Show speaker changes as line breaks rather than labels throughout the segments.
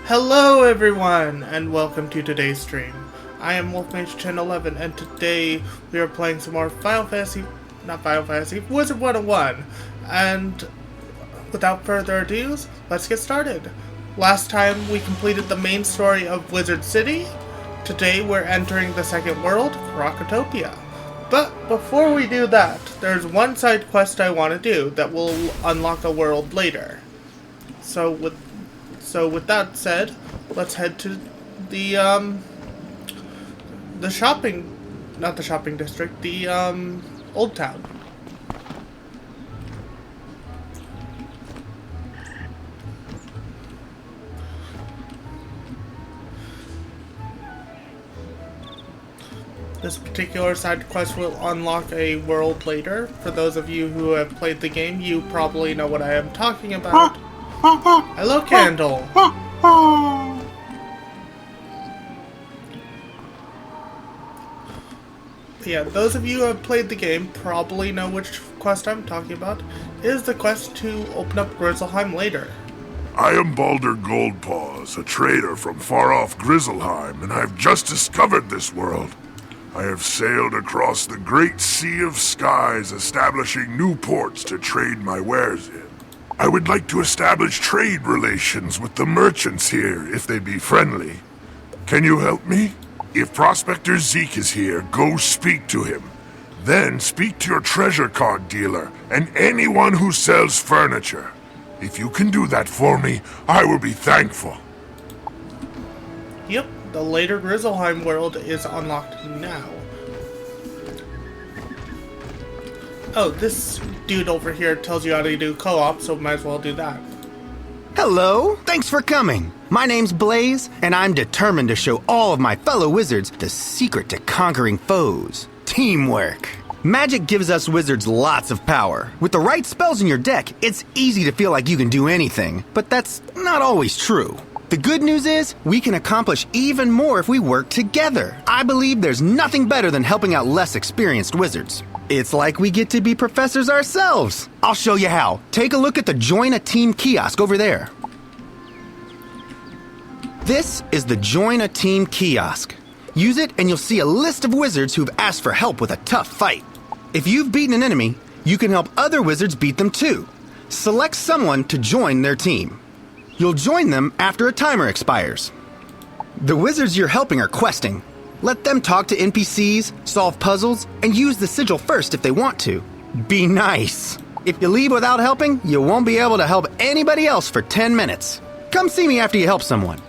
Hello everyone, and welcome to today's stream. I am Mage 1011, and today we are playing some more Wizard 101. And without further ado, let's get started. Last time we completed the main story of Wizard City. Today we're entering the second world, Krokotopia. But before we do that, there's one side quest I want to do that will unlock a world later. So with that said, let's head to the shopping, not the shopping district, the old town. This particular side quest will unlock a world later. For those of you who have played the game, you probably know what I am talking about. Hello, Candle. Yeah, those of you who have played the game probably know which quest I'm talking about. It is the quest to open up Grizzleheim later.
I am Baldur Goldpaws, a trader from far-off Grizzleheim, and I've just discovered this world. I have sailed across the great sea of skies, establishing new ports to trade my wares in. I would like to establish trade relations with the merchants here, if they be friendly. Can you help me? If Prospector Zeke is here, go speak to him. Then speak to your treasure card dealer, and anyone who sells furniture. If you can do that for me, I will be thankful.
Yep, the later Grizzleheim world is unlocked now. Oh, this dude over here tells you how to do co-op, so might as well do that.
Hello, thanks for coming. My name's Blaze, and I'm determined to show all of my fellow wizards the secret to conquering foes. Teamwork. Magic gives us wizards lots of power. With the right spells in your deck, it's easy to feel like you can do anything, but that's not always true. The good news is, we can accomplish even more if we work together. I believe there's nothing better than helping out less experienced wizards. It's like we get to be professors ourselves. I'll show you how. Take a look at the Join a Team kiosk over there. This is the Join a Team kiosk. Use it and you'll see a list of wizards who've asked for help with a tough fight. If you've beaten an enemy, you can help other wizards beat them too. Select someone to join their team. You'll join them after a timer expires. The wizards you're helping are questing. Let them talk to NPCs, solve puzzles, and use the sigil first if they want to. Be nice. If you leave without helping, you won't be able to help anybody else for 10 minutes. Come see me after you help someone.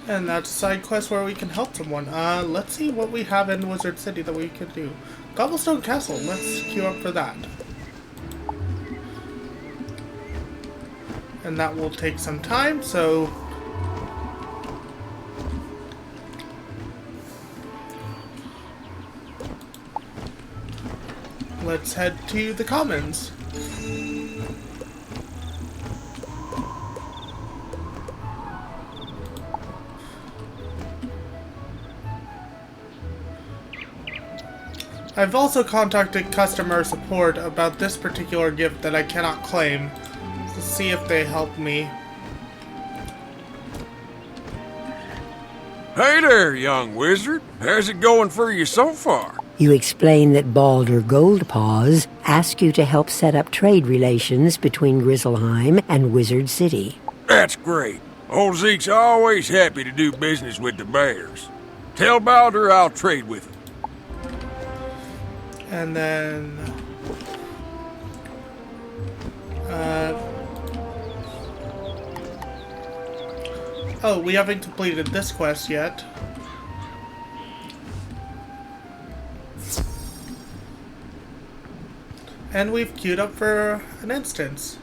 And that's a side quest where we can help someone. Let's see what we have in Wizard City that we can do. Cobblestone Castle, let's queue up for that. And that will take some time, so... let's head to the Commons. I've also contacted customer support about this particular gift that I cannot claim, to see if they help me.
Hey there, young wizard. How's it going for you so far?
You explain that Baldur Goldpaws asked you to help set up trade relations between Grizzleheim and Wizard City.
That's great. Old Zeke's always happy to do business with the bears. Tell Baldur I'll trade with him.
And then... oh, we haven't completed this quest yet. And we've queued up for an instance.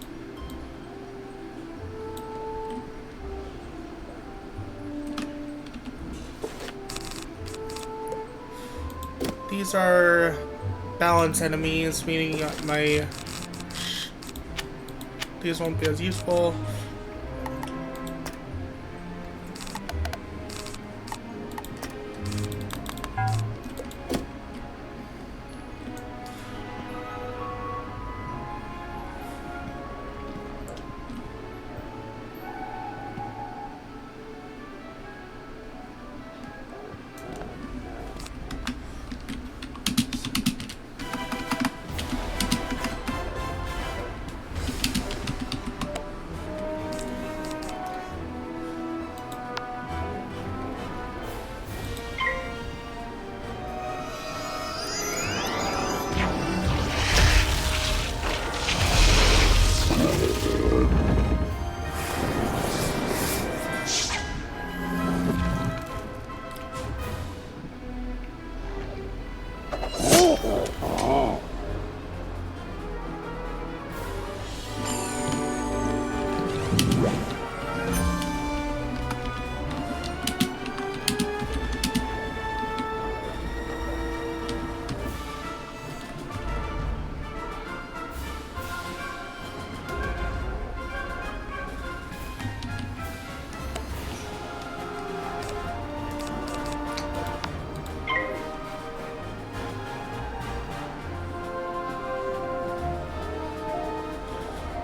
These are balance enemies, meaning these won't be as useful.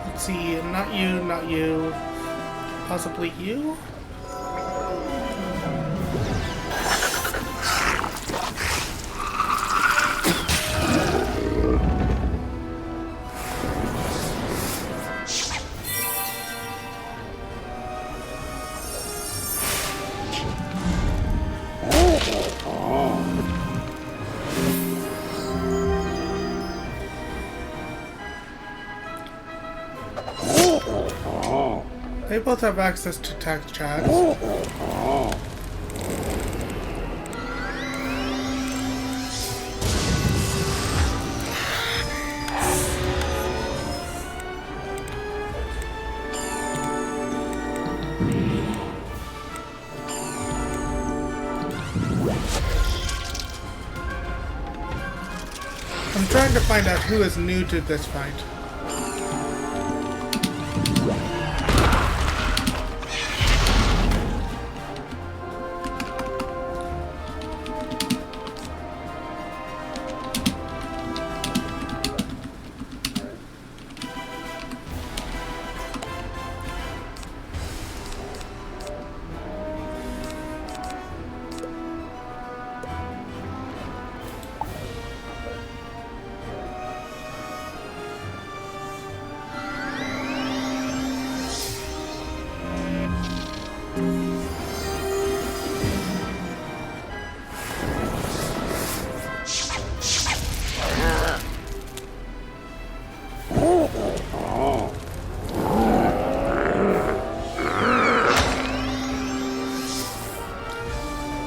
Let's see, not you, not you. Possibly you? They both have access to text chat. I'm trying to find out who is new to this fight.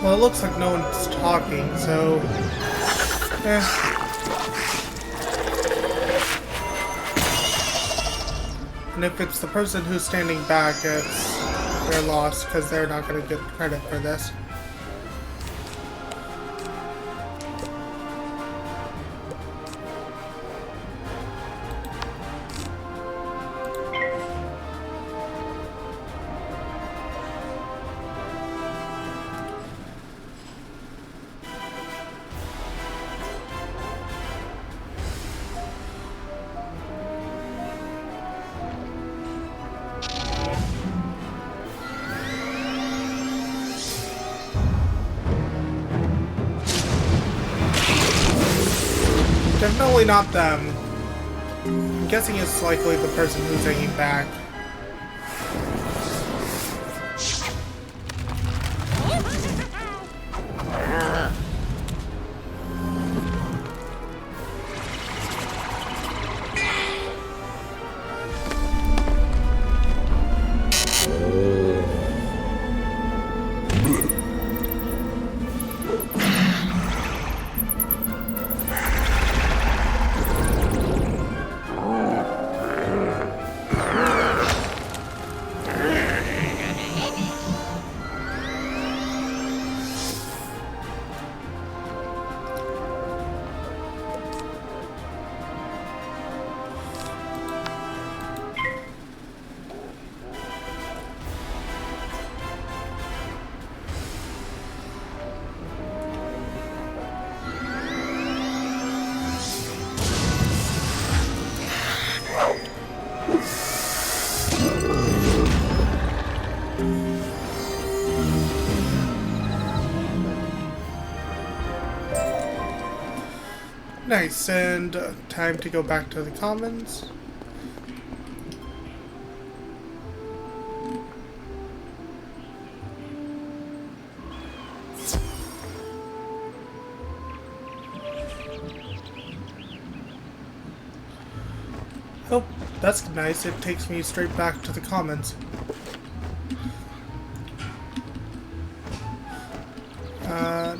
Well, it looks like no one's talking, so... And if it's the person who's standing back, they're lost, because they're not going to get credit for this. Definitely not them. I'm guessing it's likely the person who's hanging back. Nice, and time to go back to the commons. Oh, that's nice. It takes me straight back to the commons.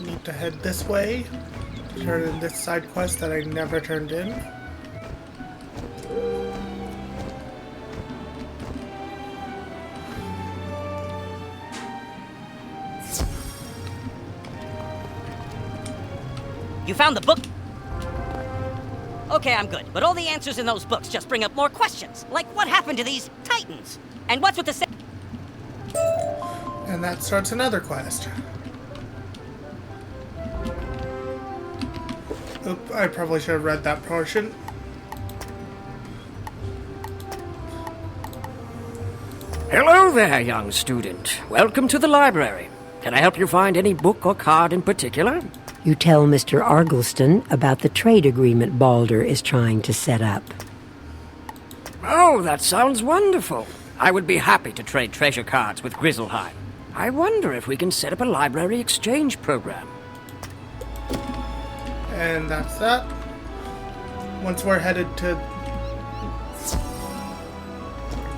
Need to head this way. Turn in this side quest that I never turned in.
You found the book? Okay, I'm good. But all the answers in those books just bring up more questions. Like, what happened to these titans? And what's with the...
And that starts another quest. Oop, I probably should have read that portion.
Hello there, young student. Welcome to the library. Can I help you find any book or card in particular?
You tell Mr. Argleston about the trade agreement Balder is trying to set up.
Oh, that sounds wonderful. I would be happy to trade treasure cards with Grizzleheim. I wonder if we can set up a library exchange program.
And that's that. Once we're headed to...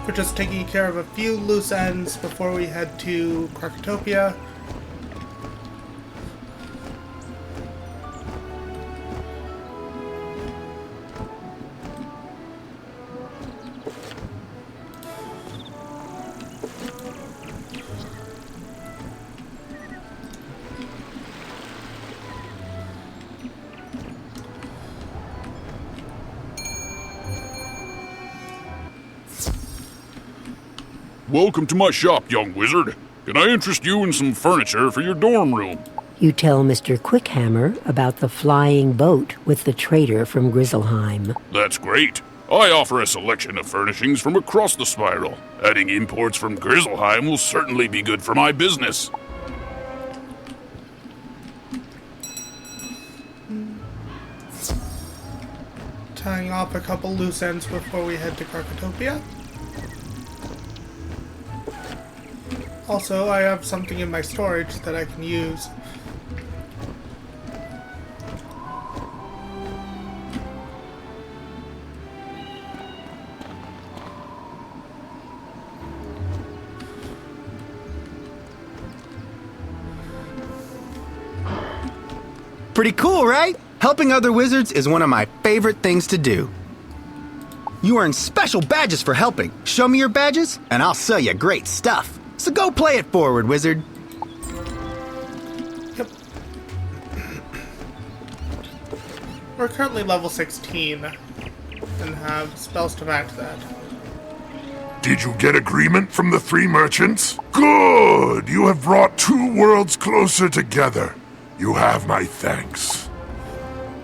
We're just taking care of a few loose ends before we head to Krokotopia.
Welcome to my shop, young wizard. Can I interest you in some furniture for your dorm room?
You tell Mr. Quickhammer about the flying boat with the trader from Grizzleheim.
That's great. I offer a selection of furnishings from across the spiral. Adding imports from Grizzleheim will certainly be good for my business.
Tying off a couple loose ends before we head to Krokotopia. Also, I have something in my storage that I can use.
Pretty cool, right? Helping other wizards is one of my favorite things to do. You earn special badges for helping. Show me your badges, and I'll sell you great stuff. So go play it forward, wizard.
Yep. We're currently level 16 and have spells to match that.
Did you get agreement from the three merchants? Good! You have brought two worlds closer together. You have my thanks.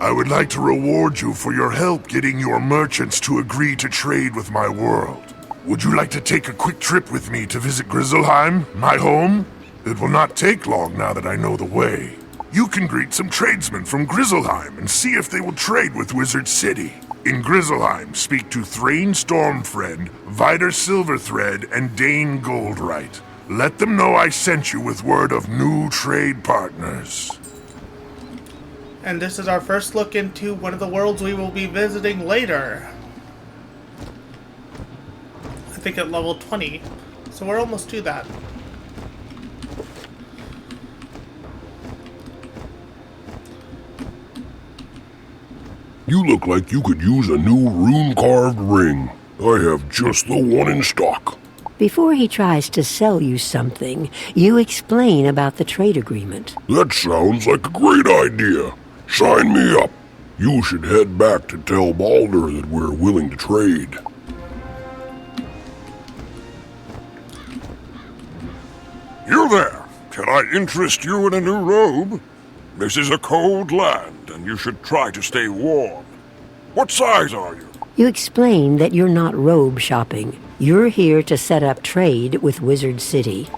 I would like to reward you for your help getting your merchants to agree to trade with my world. Would you like to take a quick trip with me to visit Grizzleheim, my home? It will not take long now that I know the way. You can greet some tradesmen from Grizzleheim and see if they will trade with Wizard City. In Grizzleheim, speak to Thrain Stormfriend, Vider Silverthread, and Dane Goldright. Let them know I sent you with word of new trade partners.
And this is our first look into one of the worlds we will be visiting later. I think at level 20, so we're almost to that.
You look like you could use a new rune-carved ring. I have just the one in stock.
Before he tries to sell you something, you explain about the trade agreement.
That sounds like a great idea. Sign me up. You should head back to tell Balder that we're willing to trade.
You there! Can I interest you in a new robe? This is a cold land, and you should try to stay warm. What size are you?
You explain that you're not robe shopping. You're here to set up trade with Wizard City.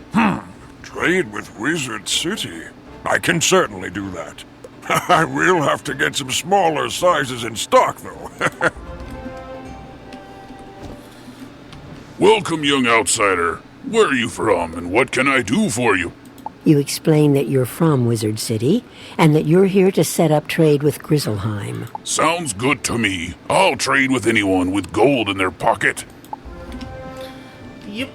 Trade with Wizard City? I can certainly do that. I will have to get some smaller sizes in stock, though.
Welcome, young outsider. Where are you from, and what can I do for you?
You explain that you're from Wizard City, and that you're here to set up trade with Grizzleheim.
Sounds good to me. I'll trade with anyone with gold in their pocket.
Yep.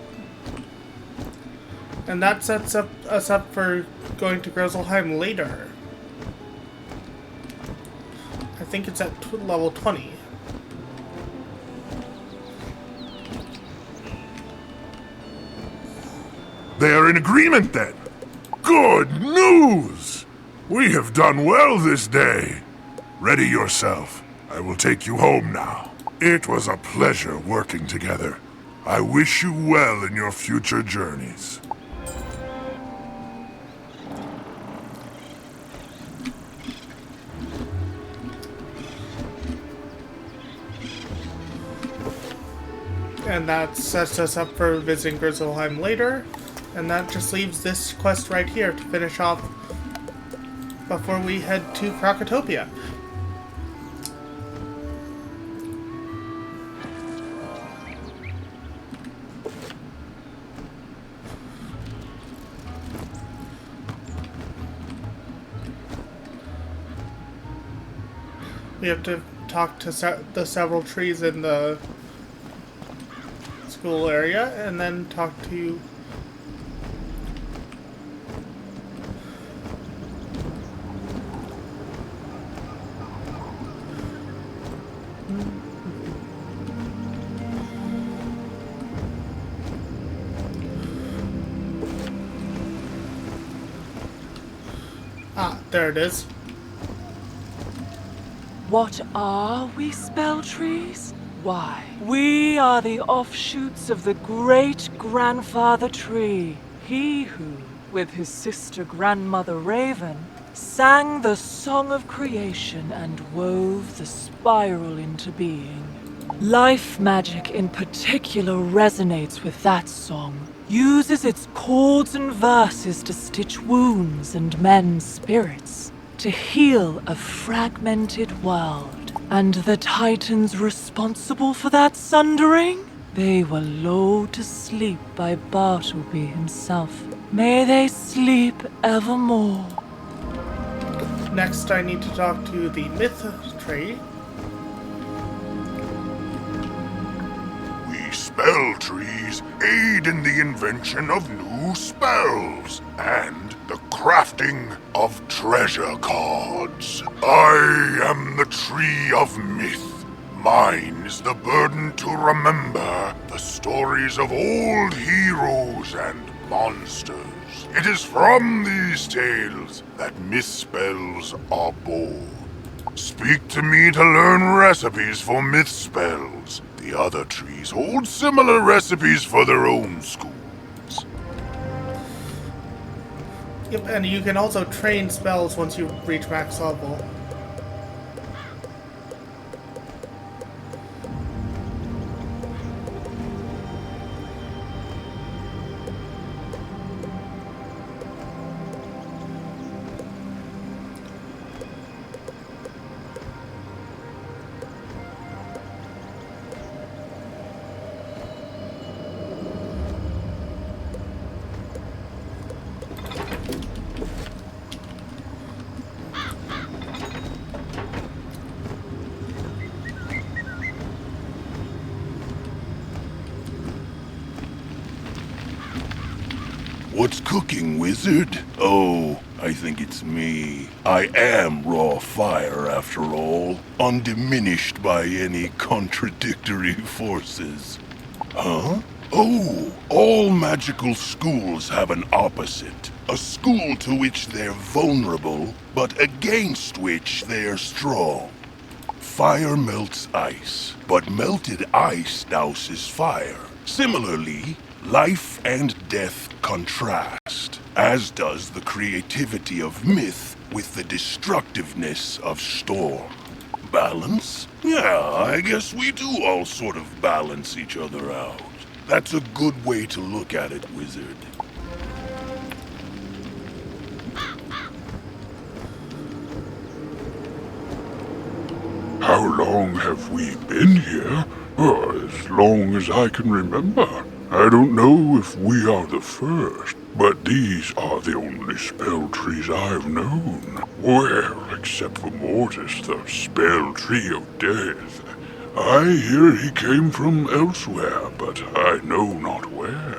And that sets us up for going to Grizzleheim later. think it's at level 20.
They are in agreement then. Good news! We have done well this day. Ready yourself. I will take you home now. It was a pleasure working together. I wish you well in your future journeys.
And that sets us up for visiting Grizzleheim later. And that just leaves this quest right here to finish off before we head to Krokotopia. We have to talk to the several trees in the school area, and then talk to there it is.
What are we, spell trees? Why, we are the offshoots of the great-grandfather tree. He who, with his sister grandmother Raven, sang the song of creation and wove the spiral into being. Life magic in particular resonates with that song, uses its chords and verses to stitch wounds and mend spirits, to heal a fragmented world. And the titans responsible for that sundering? They were lulled to sleep by Bartleby himself. May they sleep evermore.
Next, I need to talk to the myth tree.
We spell trees aid in the invention of new spells and the crafting of treasure cards. I am the tree of myth. Mine is the burden to remember the stories of old heroes and monsters. It is from these tales that myth spells are born. Speak to me to learn recipes for myth spells. The other trees hold similar recipes for their own schools.
Yep, and you can also train spells once you reach max level.
What's cooking, wizard? Oh, I think it's me. I am raw fire, after all, undiminished by any contradictory forces. Huh? Oh, all magical schools have an opposite. A school to which they're vulnerable, but against which they're strong. Fire melts ice, but melted ice douses fire. Similarly, life and death contrast, as does the creativity of myth with the destructiveness of storm. Balance? Yeah, I guess we do all sort of balance each other out. That's a good way to look at it, wizard.
How long have we been here? As long as I can remember. I don't know if we are the first, but these are the only spell trees I've known. Well, except for Mortis, the spell tree of death. I hear he came from elsewhere, but I know not where.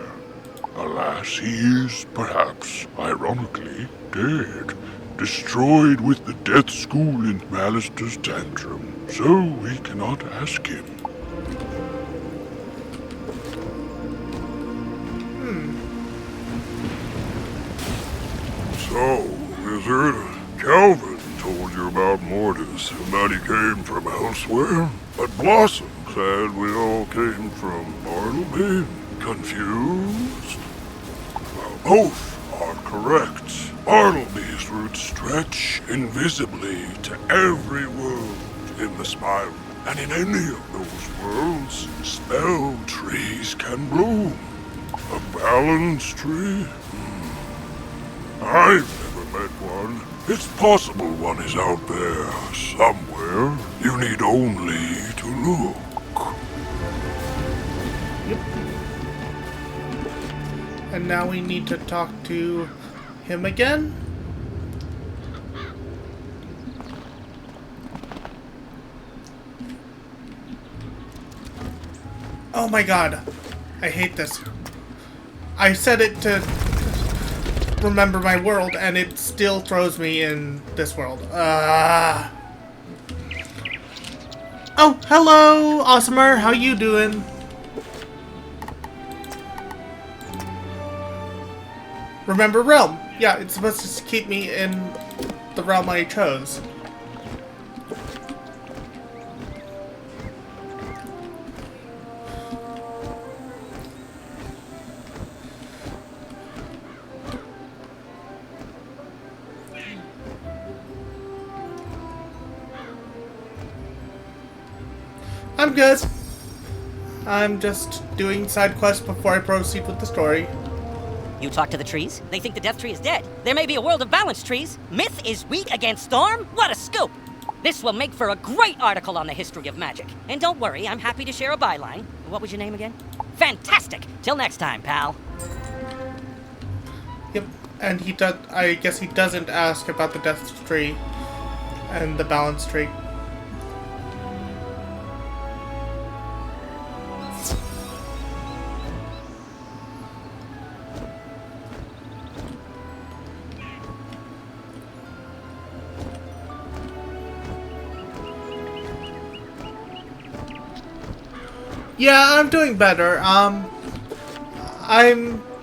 Alas, he is, perhaps, ironically, dead. destroyed with the death school in Malister's tantrum, so we cannot ask him.
So, wizard, Calvin told you about Mortis and that he came from elsewhere? But Blossom said we all came from Bartleby. Confused? Well, both are correct. Bartleby's roots stretch invisibly to every world in the spiral. And in any of those worlds, spell trees can bloom. A balance tree? I've never met one. It's possible one is out there somewhere. You need only to look.
And now we need to talk to him again? Oh my god. I hate this. I set it to remember my world and it still throws me in this world. Oh, hello, Awesomer. How you doing? Remember realm. Yeah, it's supposed to keep me in the realm I chose. I'm good. I'm just doing side quests before I proceed with the story.
You talk to the trees? They think the Death Tree is dead. There may be a world of balanced trees. Myth is weak against storm? What a scoop! This will make for a great article on the history of magic. And don't worry, I'm happy to share a byline. What was your name again? Fantastic! Till next time, pal.
Yep, and he does. I guess he doesn't ask about the Death Tree and the Balance Tree. Yeah, I'm doing better. I'm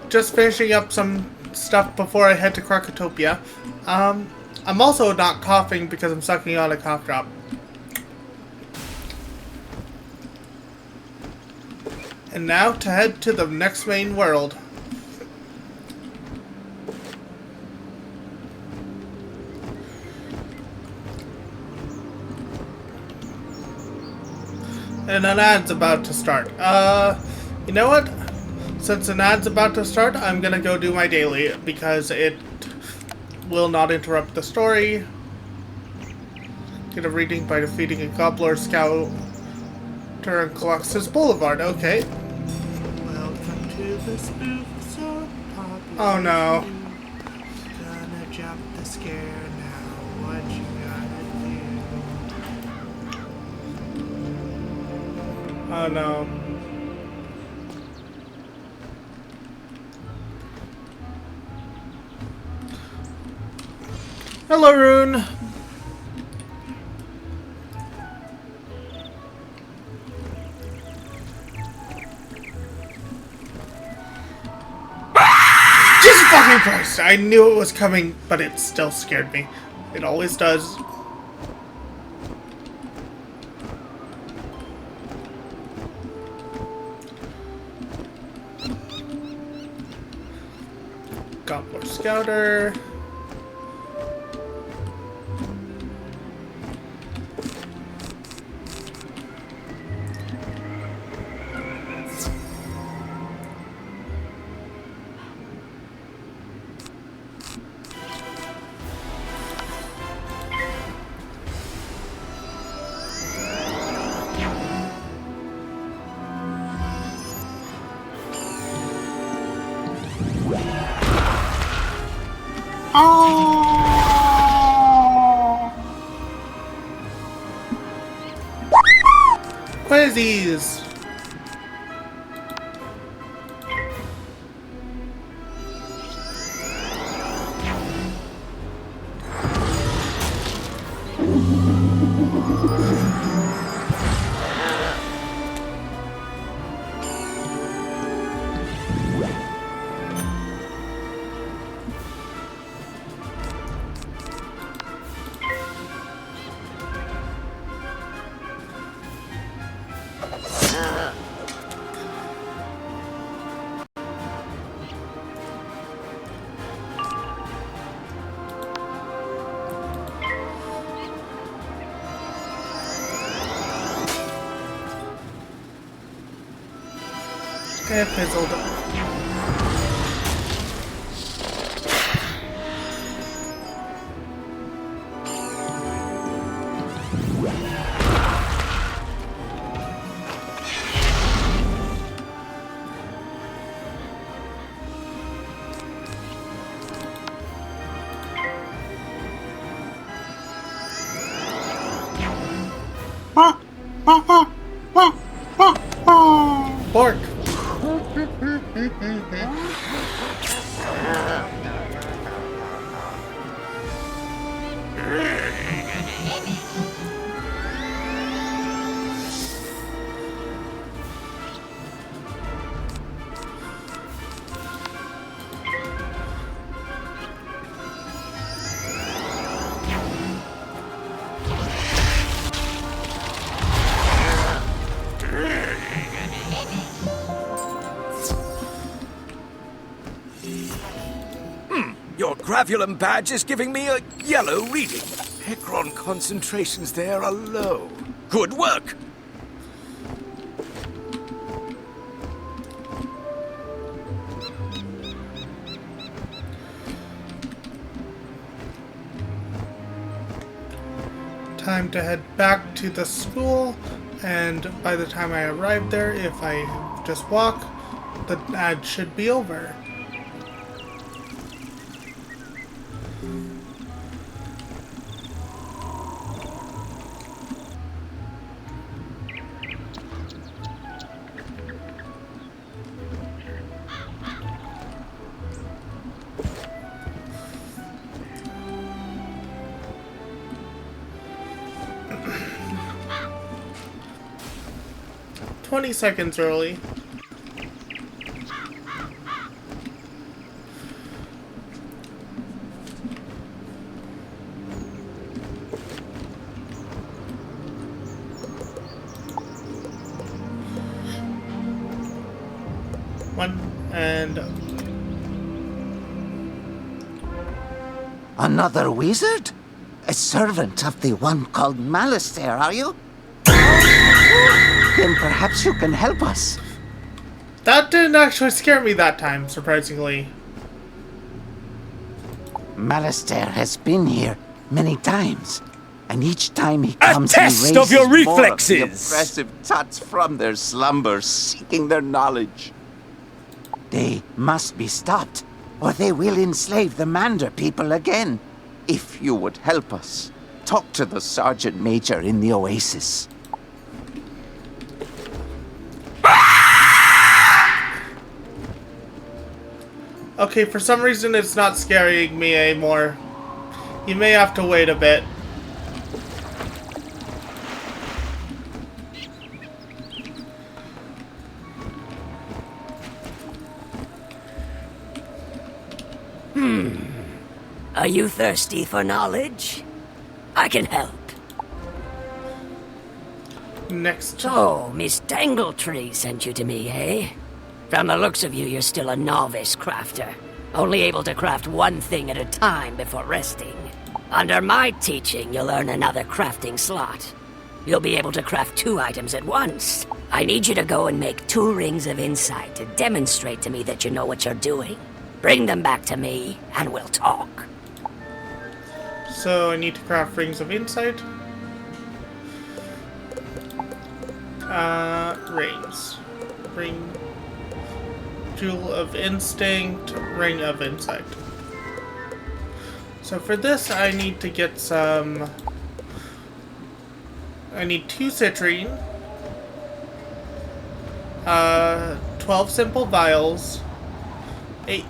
just finishing up some stuff before I head to Krokotopia. I'm also not coughing because I'm sucking on a cough drop. And now to head to the next main world. And an ad's about to start. You know what? Since an ad's about to start, I'm gonna go do my daily because it will not interrupt the story. Get a reading by defeating a gobbler scout turn Colossus Boulevard. Okay. Welcome to the spoof population. Oh no. Gonna jump the scare now. What you gotta do? Oh no. Hello, Rune. Jesus fucking Christ! I knew it was coming, but it still scared me. It always does. Gobbler Scouter. Quizzies! It fizzled. Bork.
Your Gravulum badge is giving me a yellow reading. Hecron concentrations there are low. Good work!
Time to head back to the school, and by the time I arrive there, if I just walk, the ad should be over. "20 seconds early."
Another wizard? A servant of the one called Malistaire, are you? Then perhaps you can help us.
That didn't actually scare me that time, surprisingly.
Malistaire has been here many times, and each time he comes,
A test
he raises
of your
more
reflexes!
Of the oppressive tuts from their slumbers, seeking their knowledge. They must be stopped, or they will enslave the Mander people again. If you would help us, talk to the Sergeant Major in the Oasis.
Okay, for some reason it's not scaring me anymore. You may have to wait a bit.
Are you thirsty for knowledge? I can help.
Next.
So, Miss Dangletree sent you to me, eh? From the looks of you, you're still a novice crafter. Only able to craft one thing at a time before resting. Under my teaching, you'll earn another crafting slot. You'll be able to craft 2 items at once. I need you to go and make 2 rings of insight to demonstrate to me that you know what you're doing. Bring them back to me, and we'll talk.
So I need to craft rings of insight. Rings. Ring. Jewel of instinct. Ring of insight. So for this, I need to get some. I need 2 citrine. 12 simple vials. 8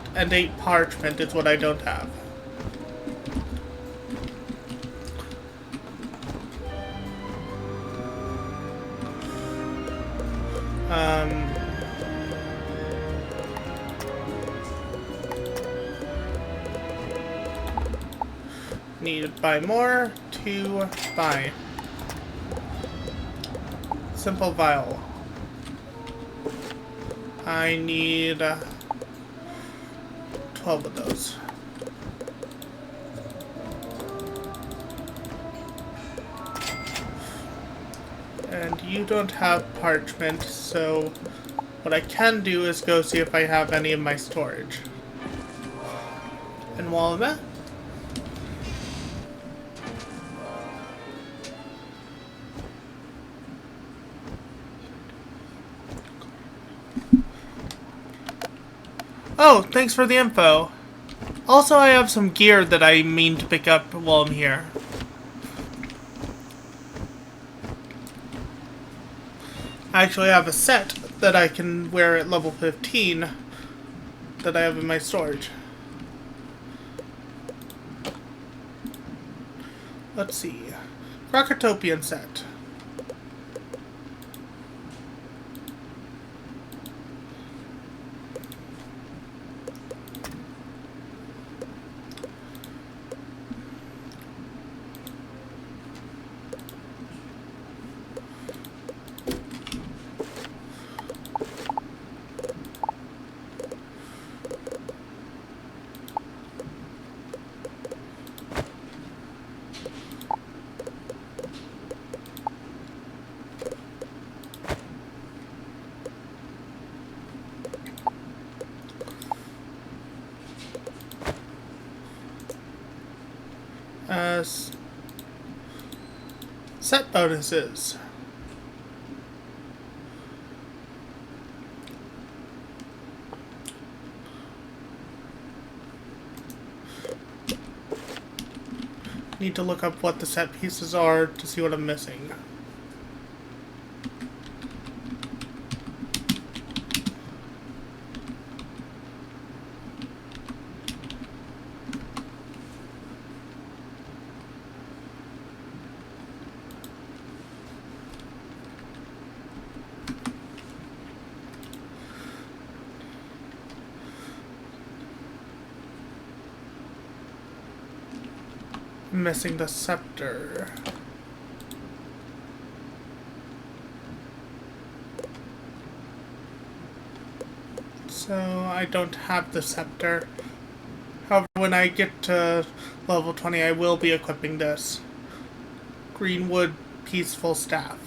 parchment is what I don't have. Need to buy more to buy. Simple vial. I need 12 of those. And you don't have parchment, so What I can do is go see if I have any in my storage. And while I'm at... Oh, thanks for the info. Also, I have some gear that I mean to pick up while I'm here. I actually have a set that I can wear at level 15 that I have in my storage. Let's see. Krokotopian set. Set bonuses. Need to look up what the set pieces are to see what I'm missing. Missing the scepter. So I don't have the scepter. However, when I get to level 20, I will be equipping this. Greenwood Peaceful Staff.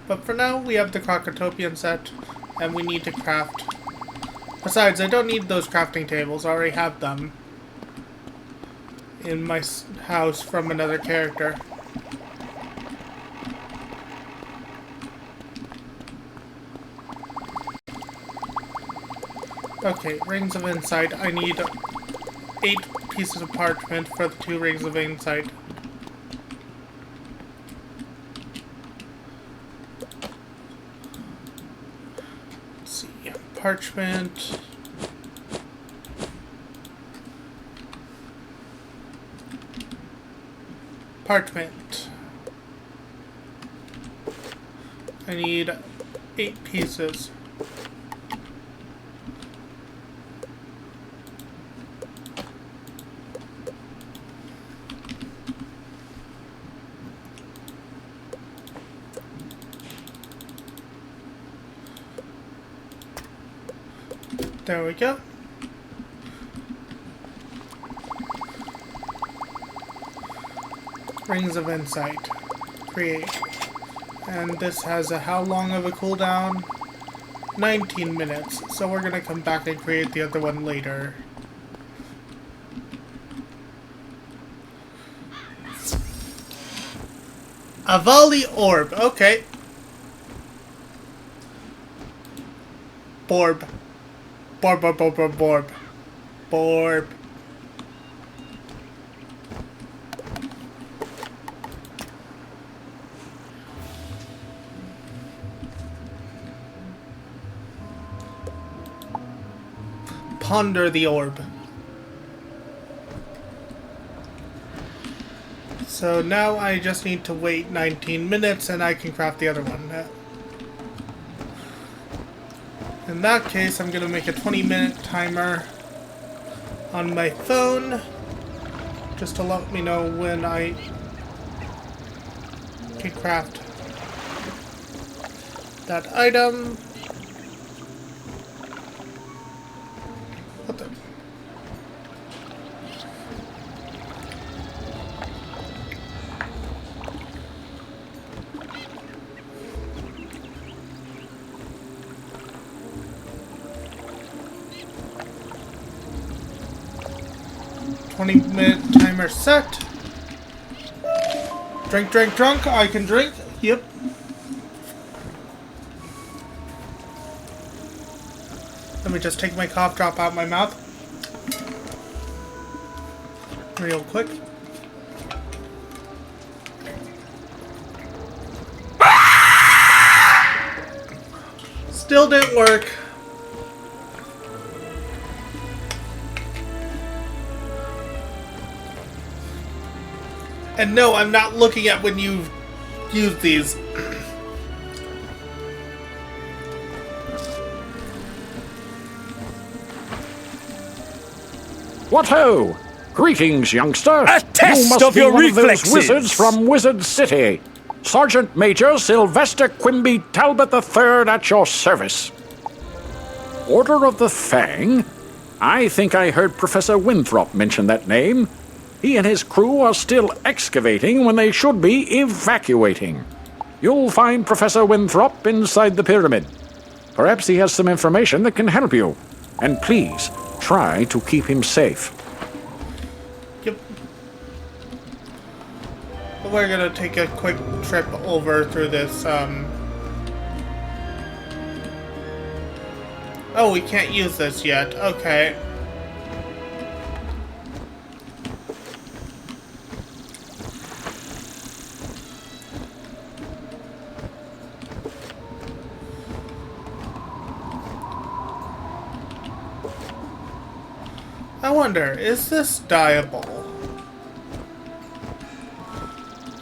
But for now, we have the Krokotopian set. And we need to craft. Besides, I don't need those crafting tables. I already have them in my house from another character. Okay, Rings of Insight. I need 8 pieces of parchment for the 2 Rings of Insight. Parchment. Parchment. I need 8 pieces. There we go. Rings of Insight. Create. And this has a how long of a cooldown? 19 minutes. So we're gonna come back and create the other one later. Avali Orb. Okay. Borb. Borb, borb, borb, borb, borb. Borb. Ponder the orb. So now I just need to wait 19 minutes and I can craft the other one. In that case, I'm going to make a 20-minute timer on my phone just to let me know when I can craft that item. What the? 20-minute timer set. Drink, drink, drunk. I can drink. Yep. Let me just take my cough drop out of my mouth. Real quick. Still didn't work. And no, I'm not looking at when you use these.
What ho! Greetings, youngster.
A test
you must
of
be
your
one
reflexes.
Of those wizards from Wizard City. Sergeant Major Sylvester Quimby Talbot III at your service. Order of the Fang? I think I heard Professor Winthrop mention that name. He and his crew are still excavating when they should be evacuating. You'll find Professor Winthrop inside the pyramid. Perhaps he has some information that can help you. And please, try to keep him safe.
Yep. We're gonna take a quick trip over through this, Oh, we can't use this yet. Okay. I wonder, is this dyeable?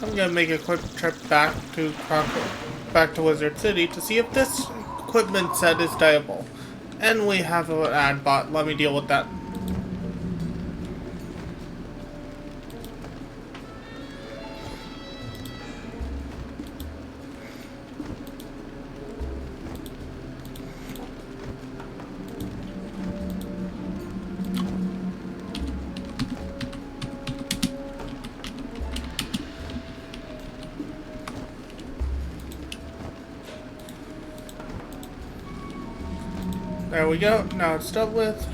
I'm gonna make a quick trip back to Krok, back to Wizard City to see if this equipment set is dyeable. And we have an ad bot. Let me deal with that. There we go. Now it's dealt with.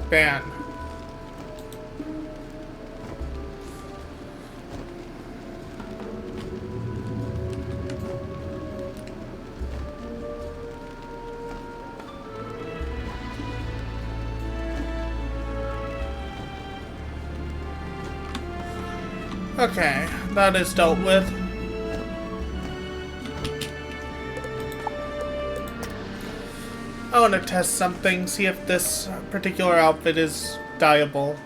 Ban. Okay, that is dealt with. I want to test something, see if this particular outfit is dyeable.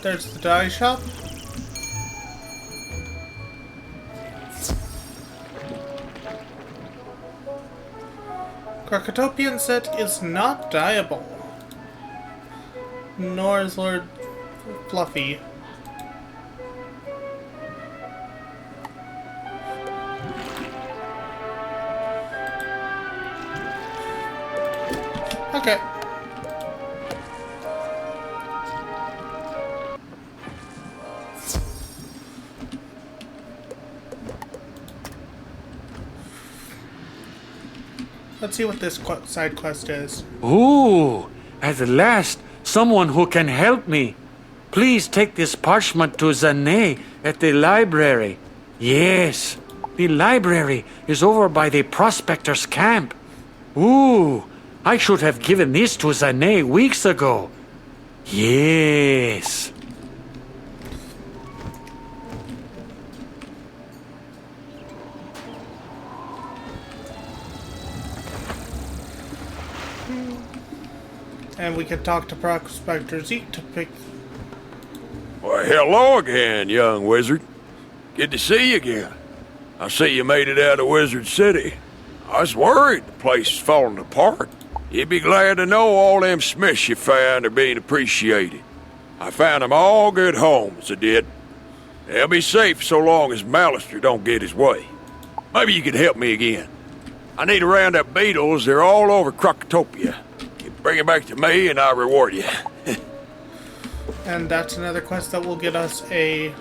There's the dye shop. Krokotopian set is not dyeable. Nor is Lord Fluffy. Okay. Let's see what this side quest is.
Ooh, at last, someone who can help me. Please take this parchment to Zane at the library. Yes, the library is over by the prospector's camp. Ooh, I should have given this to Zane weeks ago. Yes.
And we can talk to Prospector Zeke to pick...
Why, hello again, young wizard. Good to see you again. I see you made it out of Wizard City. I was worried the place is falling apart. You'd be glad to know all them smiths you found are being appreciated. I found them all good homes, I did. They'll be safe so long as Malister don't get his way. Maybe you could help me again.
I need to round up beetles. They're all over Krokotopia. You bring it back to me and I'll reward you.
And that's another quest that will get us a,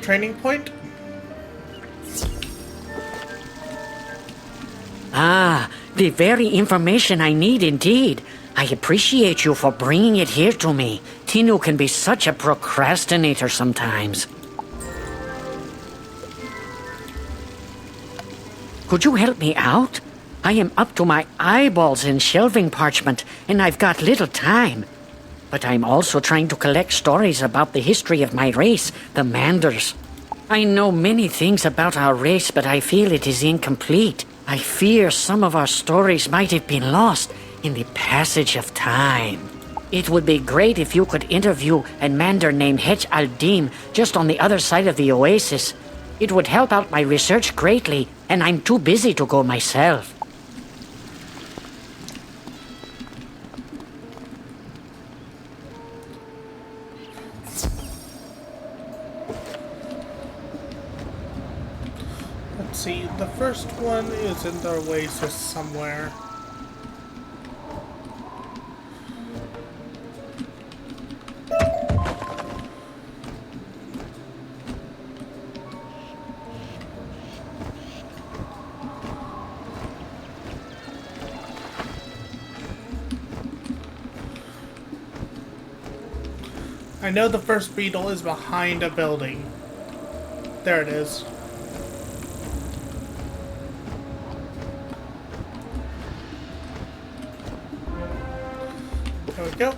training point.
Ah, the very information I need indeed. I appreciate you for bringing it here to me. Tinu can be such a procrastinator sometimes. Could you help me out? I am up to my eyeballs in shelving parchment, and I've got little time. But I'm also trying to collect stories about the history of my race, the Manders. I know many things about our race, but I feel it is incomplete. I fear some of our stories might have been lost in the passage of time. It would be great if you could interview a Mander named Hech Aldim just on the other side of the oasis. It would help out my research greatly, and I'm too busy to go myself.
Let's see, the first one is in the oasis somewhere. I know the first beetle is behind a building. There it is. There we go.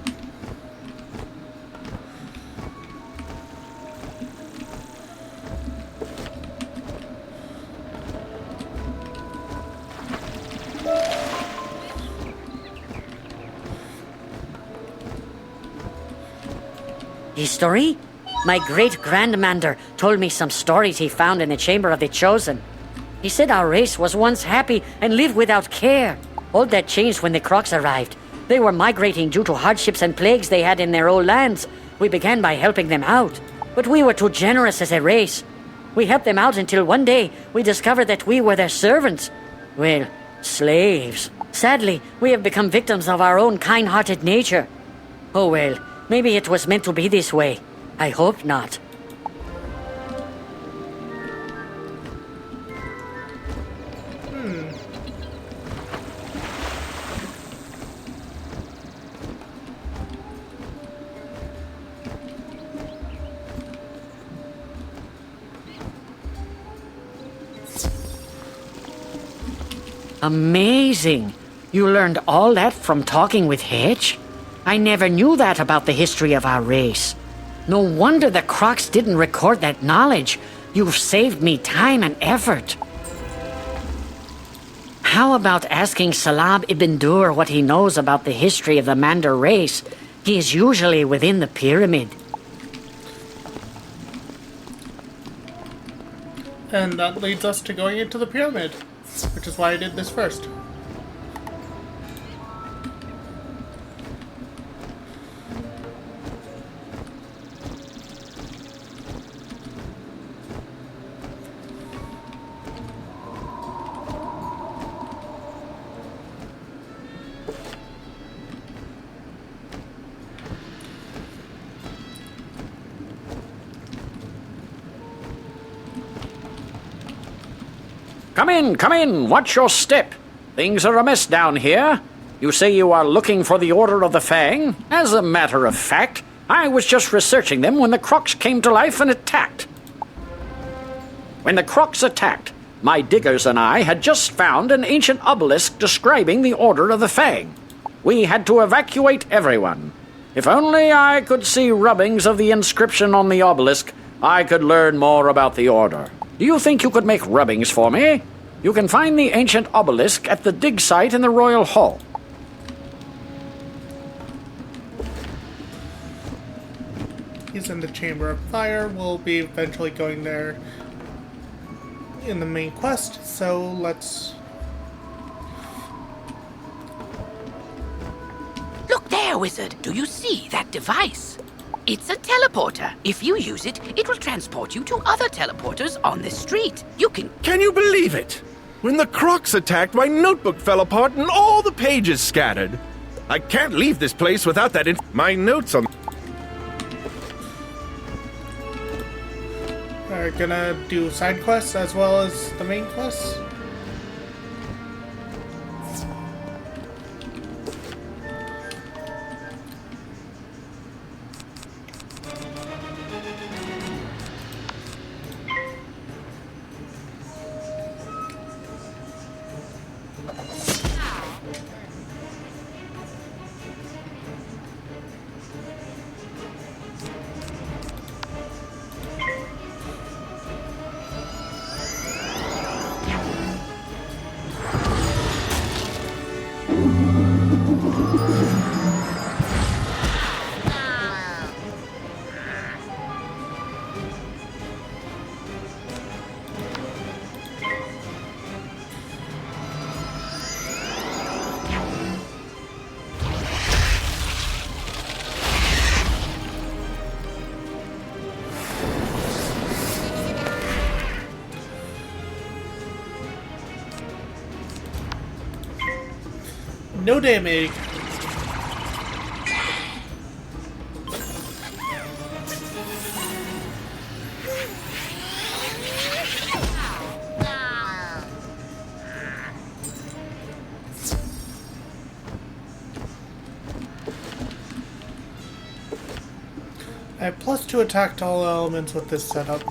History? My great-grandmander told me some stories he found in the Chamber of the Chosen. He said our race was once happy and lived without care. All that changed when the Kroks arrived. They were migrating due to hardships and plagues they had in their old lands. We began by helping them out, but we were too generous as a race. We helped them out until one day we discovered that we were their servants. Well, slaves. Sadly, we have become victims of our own kind-hearted nature. Oh well, maybe it was meant to be this way. I hope not. Amazing! You learned all that from talking with Hedge? I never knew that about the history of our race. No wonder the Kroks didn't record that knowledge. You've saved me time and effort. How about asking Salab ibn Dur what he knows about the history of the Mander race? He is usually within the pyramid.
And that leads us to going into the pyramid, which is why I did this first.
Come in, watch your step. Things are amiss down here. You say you are looking for the Order of the Fang? As a matter of fact, I was just researching them when the Kroks came to life and attacked. When the Kroks attacked, my diggers and I had just found an ancient obelisk describing the Order of the Fang. We had to evacuate everyone. If only I could see rubbings of the inscription on the obelisk, I could learn more about the Order. Do you think you could make rubbings for me? You can find the ancient obelisk at the dig site in the Royal Hall.
He's in the Chamber of Fire. We'll be eventually going there in the main quest, so let's
There, wizard. Do you see that device? It's a teleporter. If you use it, it will transport you to other teleporters on this street. You can...
Can you believe it? When the Kroks attacked, my notebook fell apart and all the pages scattered. I can't leave this place without that my notes on...
We're gonna do side quests as well as the main quests. No damage. I have +2 attack to all elements with this setup.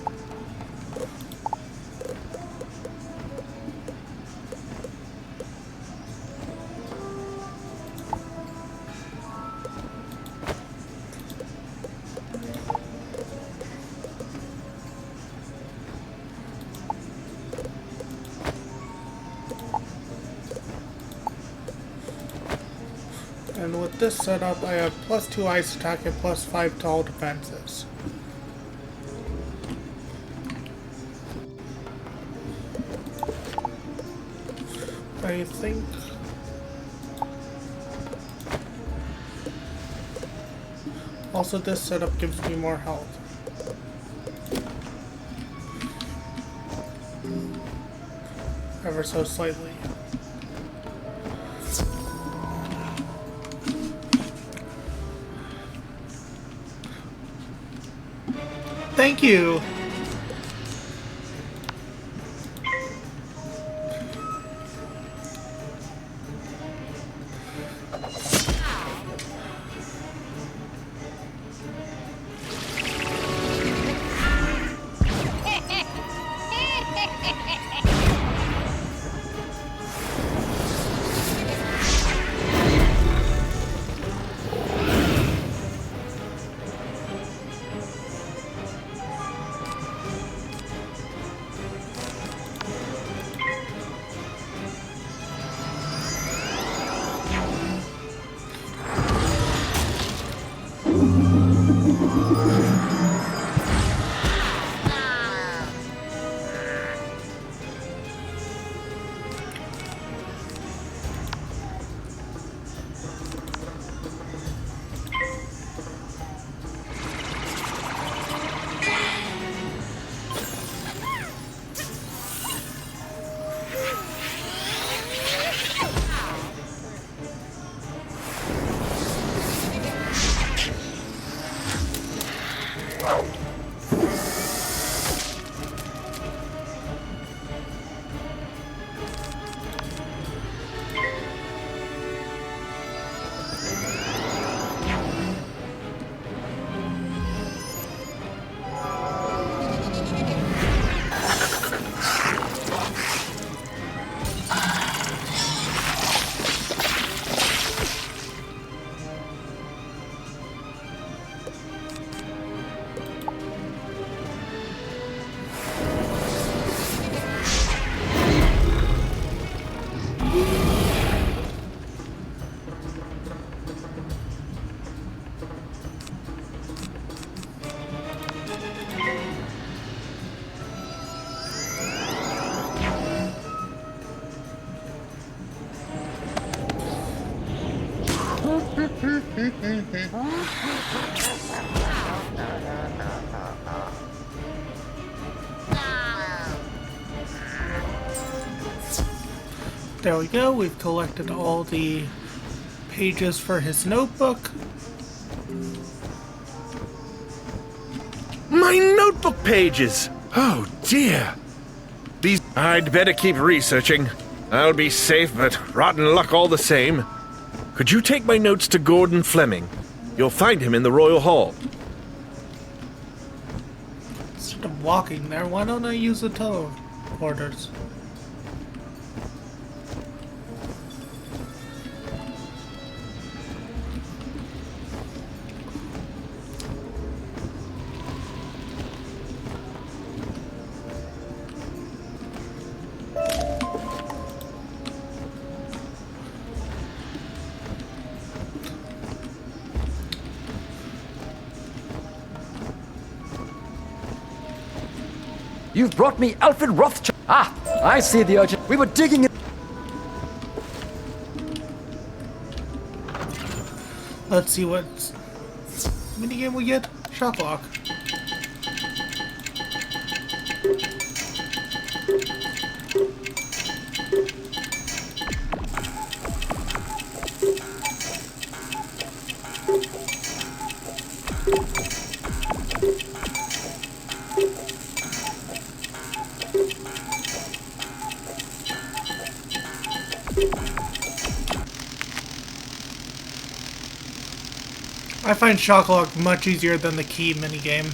And with this setup, I have +2 ice attack and +5 to all defenses. I think... Also, this setup gives me more health. Ever so slightly. Thank you! There we go, we've collected all the pages for his notebook.
My notebook pages! Oh dear. I'd better keep researching. I'll be safe, but rotten luck all the same. Could you take my notes to Gordon Fleming? You'll find him in the Royal Hall.
Instead of walking there, why don't I use the teleporters?
You've brought me Alfred Rothschild. Ah, I see the urgent. We were digging in.
Let's see what minigame we get. Shocklock. I find Shocklock much easier than the key minigame.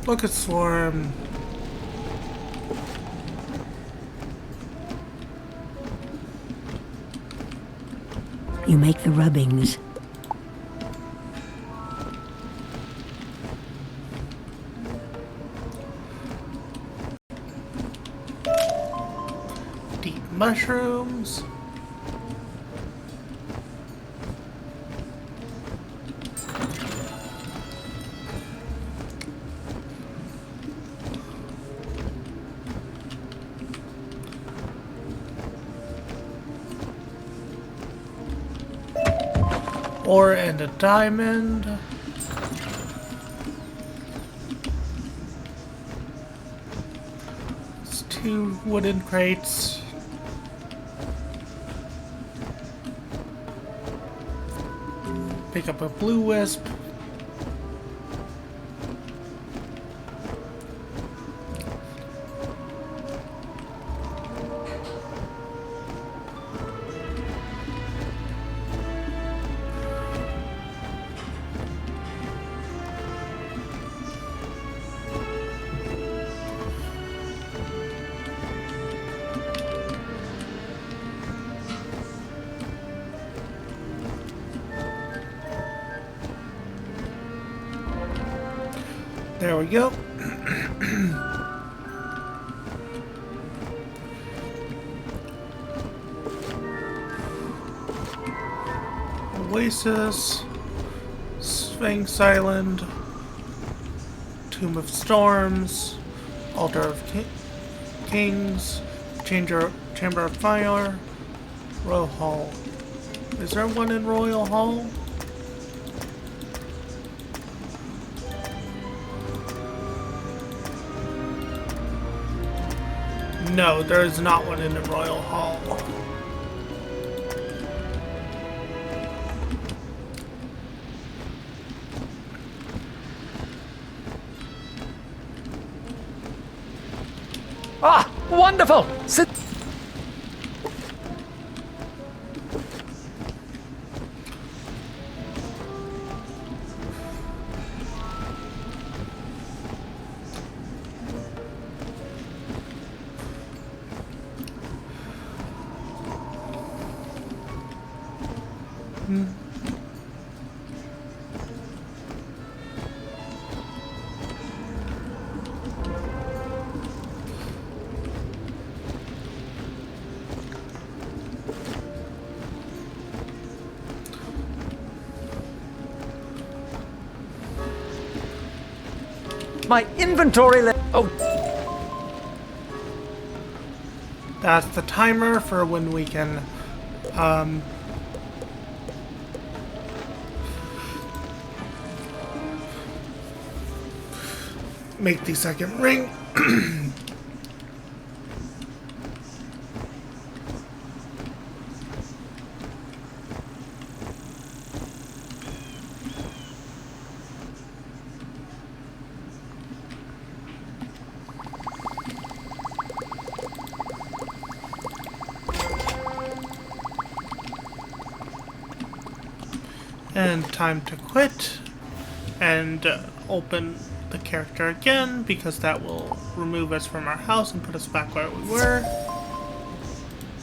Look at Swarm.
You make the rubbings.
Deep mushrooms. Ore and a diamond. It's 2 wooden crates. Pick up a blue wisp. There we go. Oasis, Sphinx Island, Tomb of Storms, Altar of Kings, Chamber of Fire, Royal Hall. Is there one in Royal Hall? No, there is not one in the Royal Hall.
Ah, wonderful! Sit. my inventory Oh.
That's the timer for when we can, make the second ring. And time to quit and open the character again, because that will remove us from our house and put us back where we were.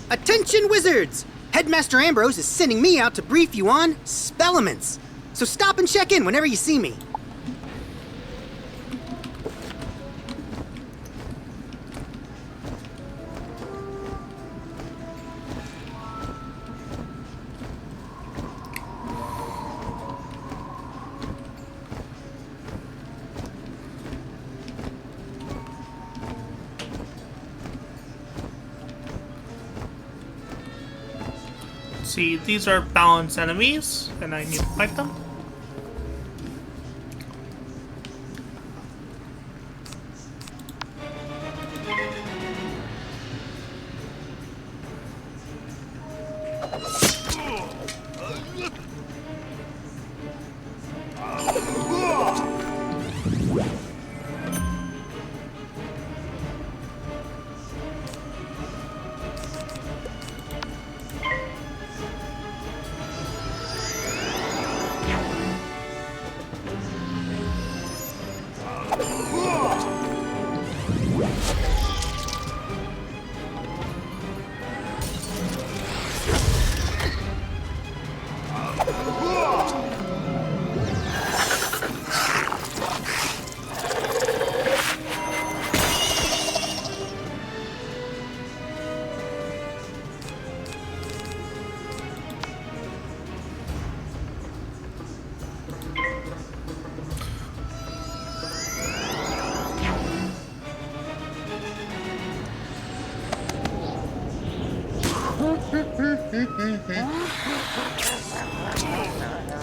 Attention, wizards! Headmaster Ambrose is sending me out to brief you on spellements. So stop and check in whenever you see me.
See, these are balanced enemies, and I need to fight them.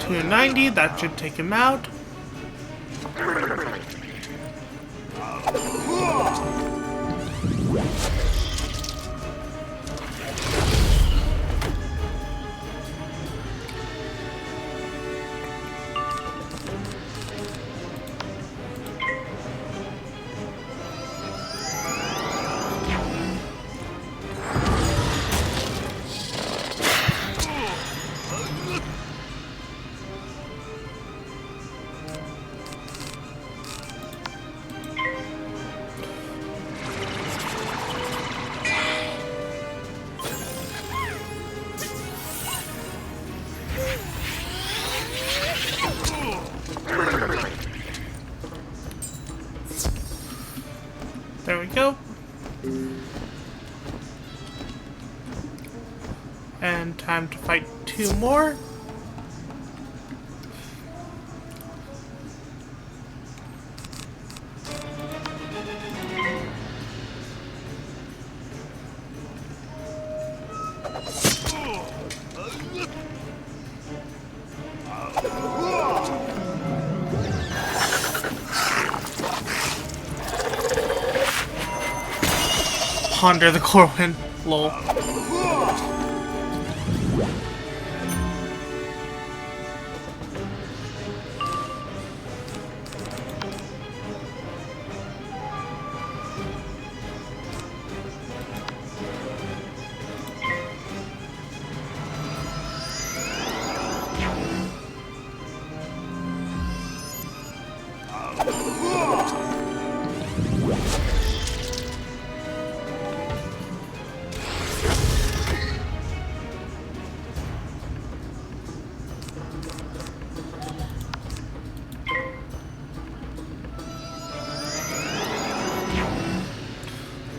$290, that should take him out. There we go. And time to fight two more. Ponder the Corwin. Lol.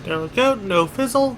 There we go, no fizzle.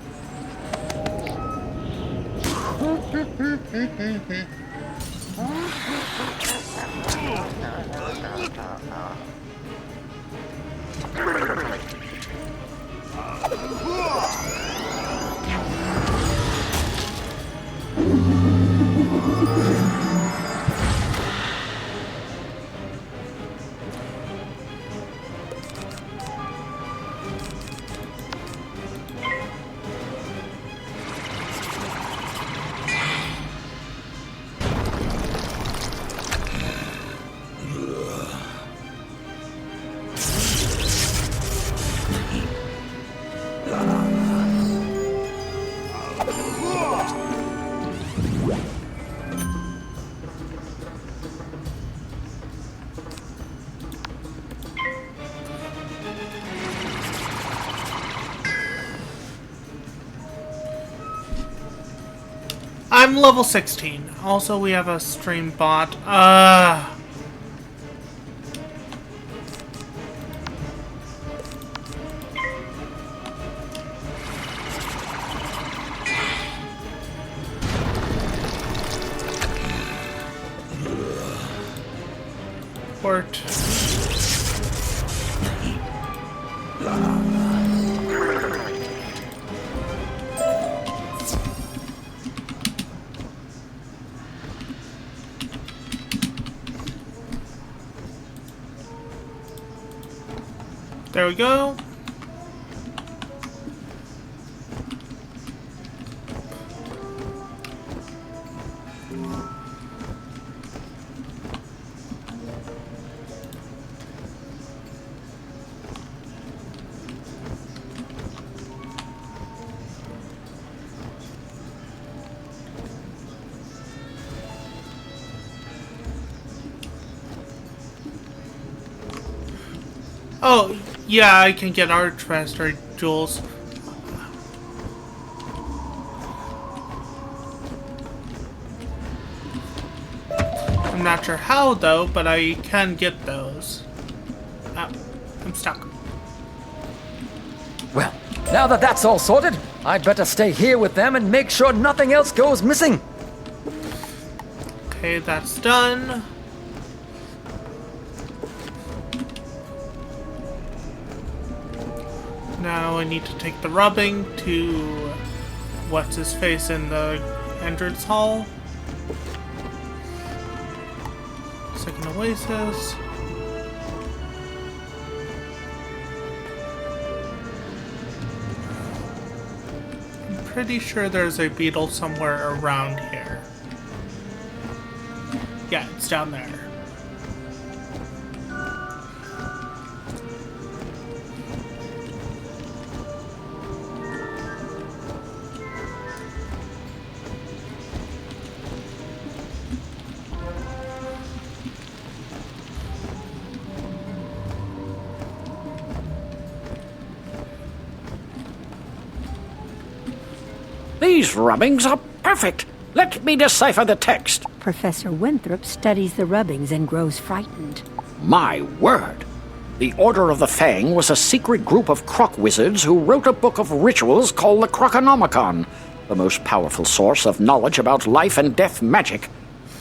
I'm level 16. Also, we have a stream bot. Port. There we go. Oh, yeah, I can get Archmaster jewels. I'm not sure how, though, but I can get those. Ah, I'm stuck.
Well, now that that's all sorted, I'd better stay here with them and make sure nothing else goes missing.
Okay, that's done. Now I need to take the rubbing to what's-his-face in the entrance hall. Second Oasis. I'm pretty sure there's a beetle somewhere around here. Yeah, it's down there.
These rubbings are perfect. Let me decipher the text.
Professor Winthrop studies the rubbings and grows frightened.
My word. The Order of the Fang was a secret group of Krok wizards who wrote a book of rituals called the Krokonomicon, the most powerful source of knowledge about life and death magic.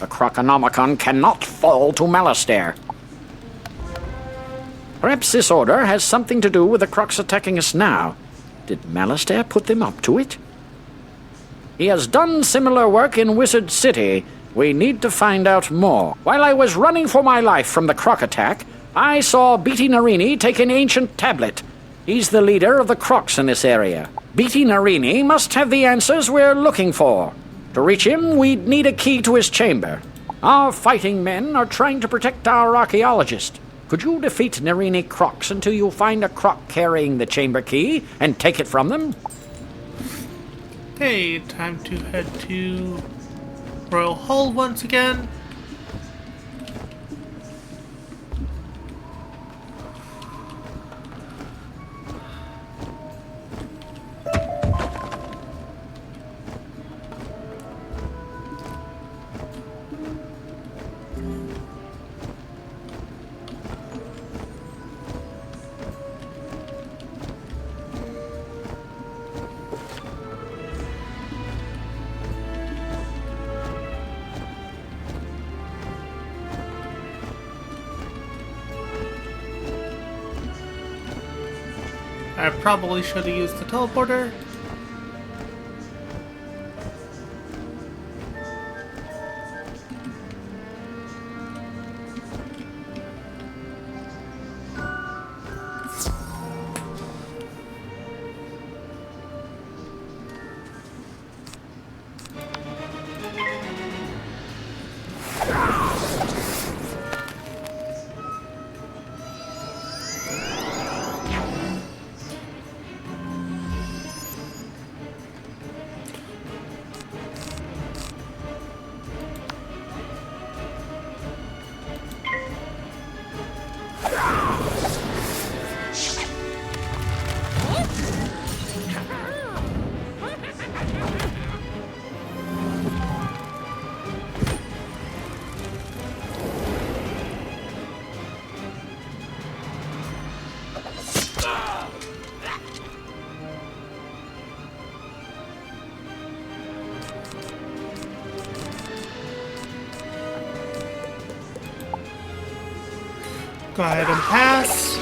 The Krokonomicon cannot fall to Malastare. Perhaps this order has something to do with the Kroks attacking us now. Did Malastare put them up to it? He has done similar work in Wizard City. We need to find out more. While I was running for my life from the Krok attack, I saw Beatty Narini take an ancient tablet. He's the leader of the Kroks in this area. Beatty Narini must have the answers we're looking for. To reach him, we'd need a key to his chamber. Our fighting men are trying to protect our archaeologist. Could you defeat Narini Kroks until you find a Krok carrying the chamber key and take it from them?
Okay, time to head to Royal Hull once again. I probably should have used the teleporter. Go ahead and pass.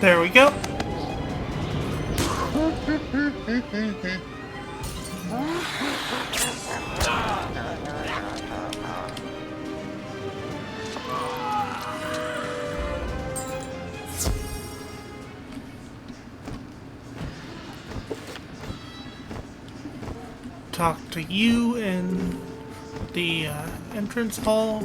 There we go. Talk to you in the entrance hall.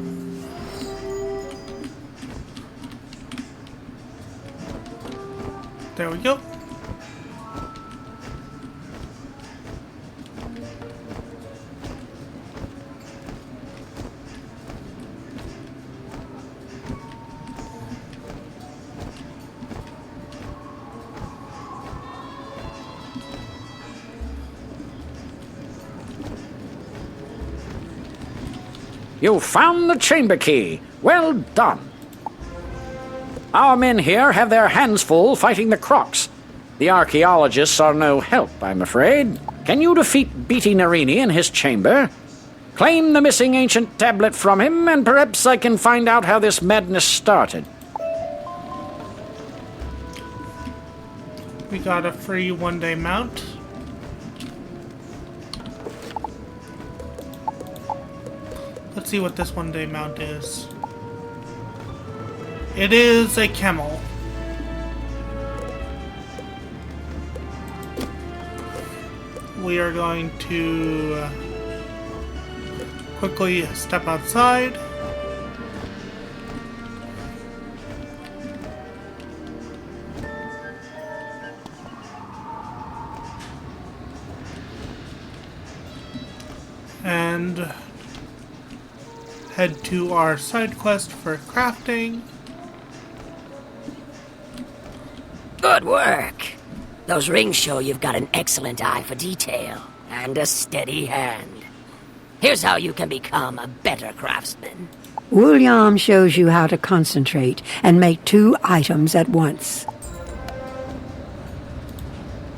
There we go.
You found the chamber key. Well done. Our men here have their hands full fighting the Kroks. The archaeologists are no help, I'm afraid. Can you defeat Beatty Narini in his chamber? Claim the missing ancient tablet from him, and perhaps I can find out how this madness started.
We got a free one-day mount. Let's see what this one-day mount is. It is a camel. We are going to quickly step outside. And head to our side quest for crafting.
Good work. Those rings show you've got an excellent eye for detail and a steady hand. Here's how you can become a better craftsman.
William shows you how to concentrate and make 2 items at once.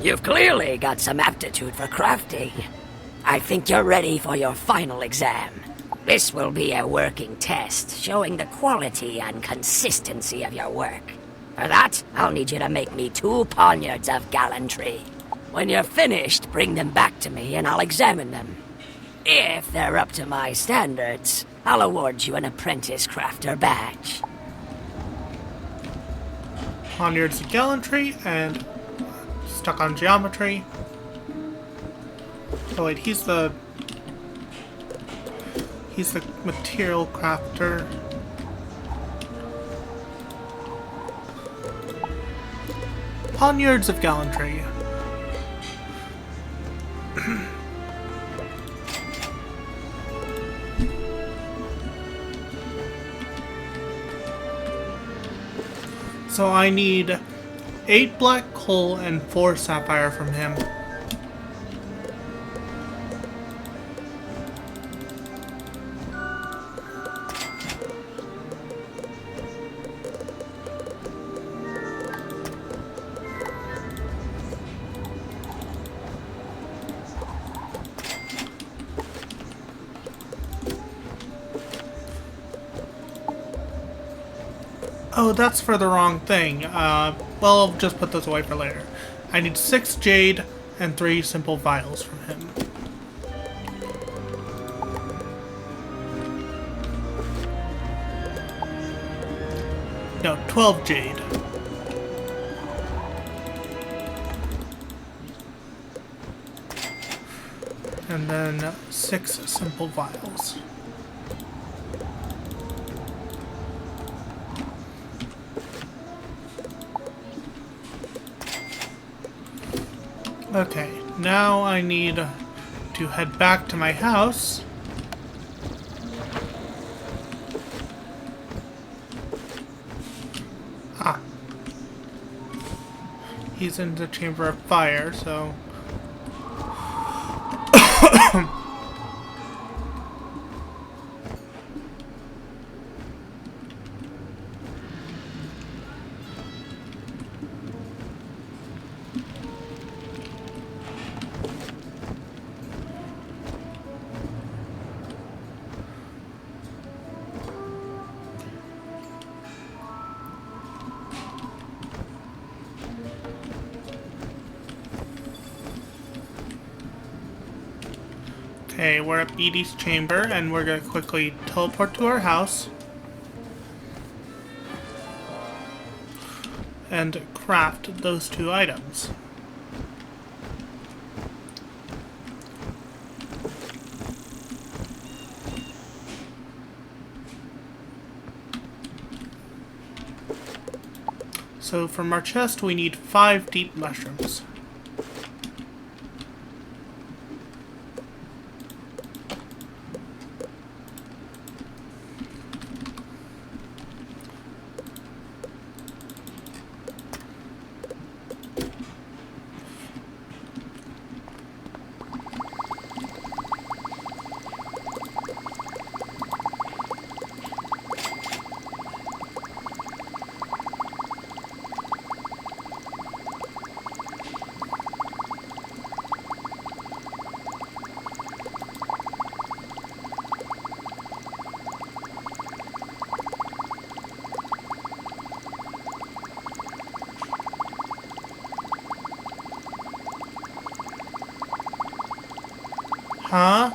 You've clearly got some aptitude for crafting. I think you're ready for your final exam. This will be a working test, showing the quality and consistency of your work. For that, I'll need you to make me 2 poniards of gallantry. When you're finished, bring them back to me and I'll examine them. If they're up to my standards, I'll award you an apprentice crafter badge.
Poniards of gallantry and stuck on geometry. Oh wait, he's the material crafter. Poniards of gallantry. So I need 8 black coal and 4 sapphire from him. Oh, that's for the wrong thing. Well, I'll just put those away for later. I need 6 jade and 3 simple vials from him. No, 12 jade. And then 6 simple vials. Okay, now I need to head back to my house. Ah. He's in the Chamber of Fire, so... Okay, we're at Beatty's chamber, and we're gonna quickly teleport to our house and craft those 2 items. So from our chest, we need 5 deep mushrooms. Huh?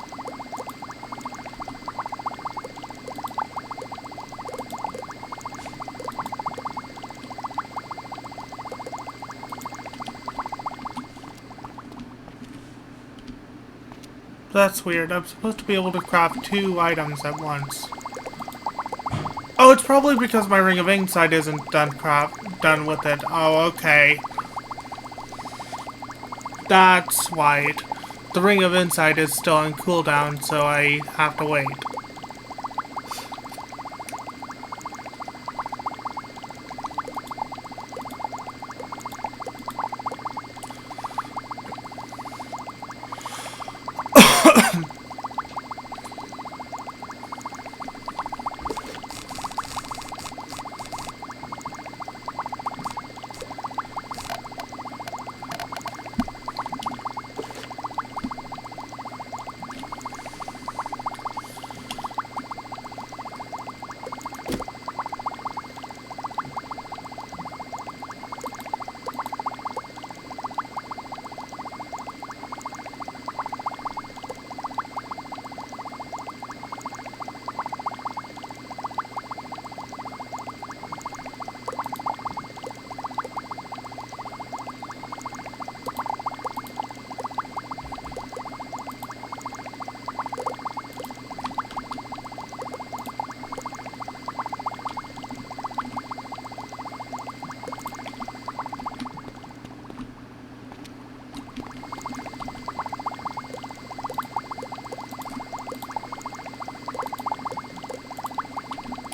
That's weird. I'm supposed to be able to craft 2 items at once. Oh, it's probably because my Ring of Insight isn't done with it. Oh, okay. That's why. The Ring of Insight is still on cooldown, so I have to wait.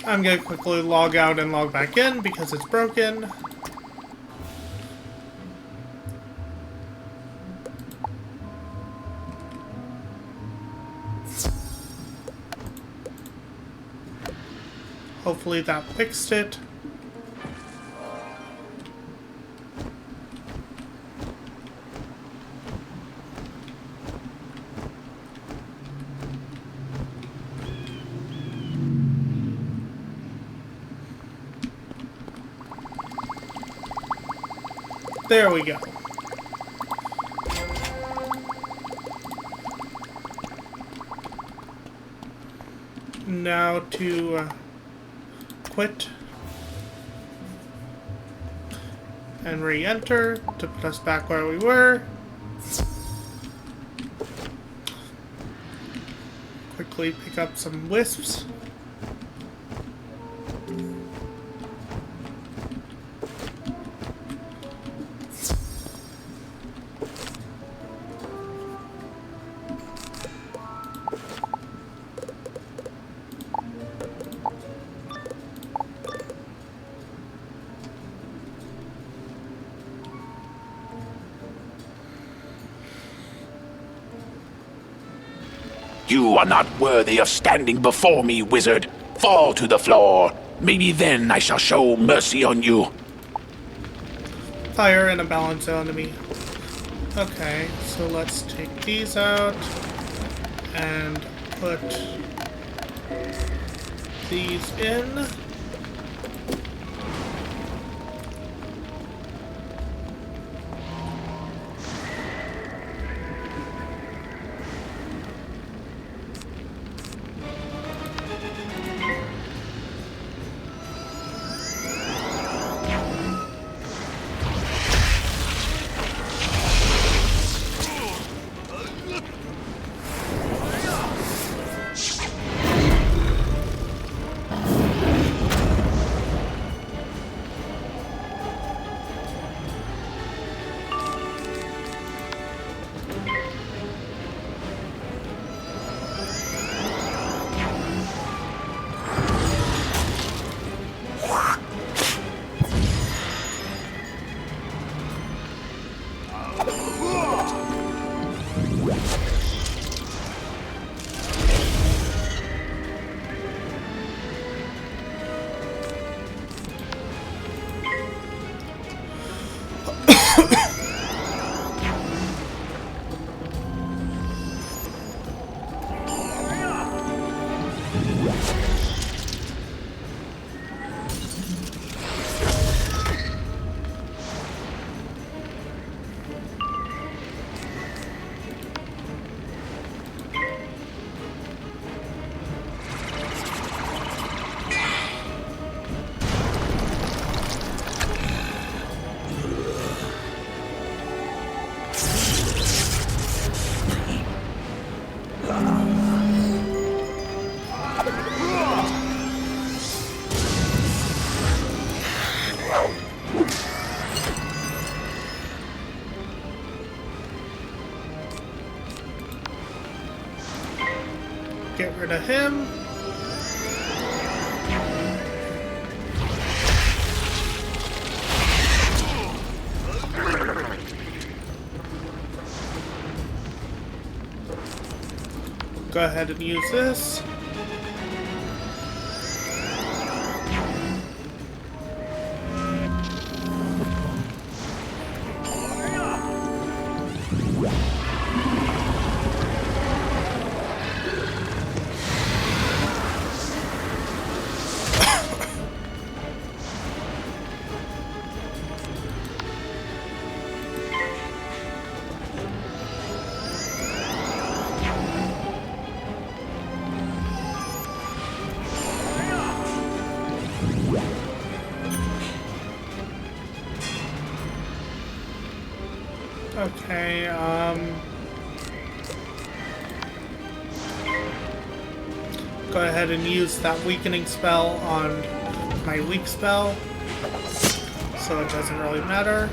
I'm gonna quickly log out and log back in because it's broken. Hopefully that fixed it. There we go. Now to quit and re-enter to put us back where we were. Quickly pick up some wisps.
You are not worthy of standing before me, wizard. Fall to the floor. Maybe then I shall show mercy on you.
Fire and a balance enemy. Okay, so let's take these out and put these in. Get rid of him. Go ahead and use this. Okay, go ahead and use that weakening spell on my weak spell, so it doesn't really matter.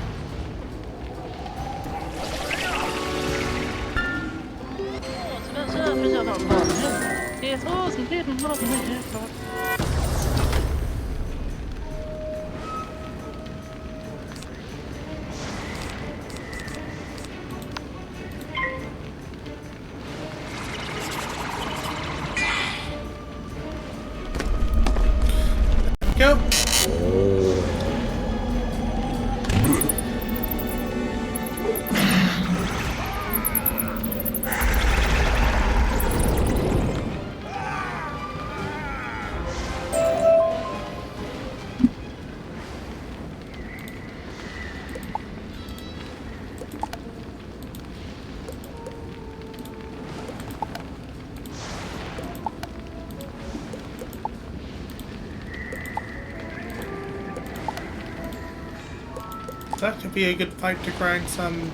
That could be a good fight to grind some,